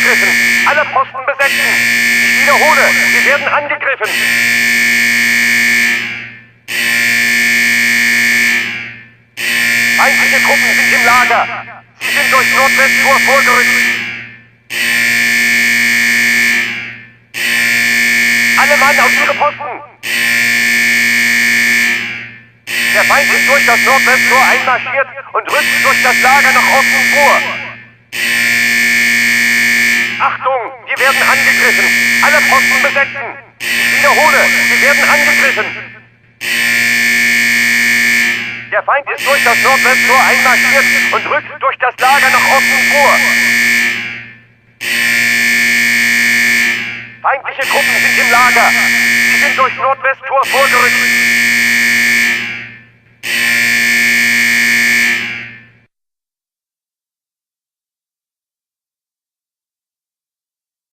angegriffen. Alle Posten besetzen. Ich wiederhole, wir werden angegriffen. Feindliche Truppen sind im Lager. Sie sind durch Nordwesttor vorgerückt. Alle Mann auf ihre Posten. Der Feind ist durch das Nordwesttor einmarschiert und rückt durch das Lager nach Osten vor. Achtung, wir werden angegriffen. Alle Posten besetzen. Ich wiederhole, wir werden angegriffen. Der Feind ist durch das Nordwesttor einmarschiert und rückt durch das Lager nach Osten vor. Feindliche Truppen sind im Lager. Sie sind durch Nordwesttor vorgerückt.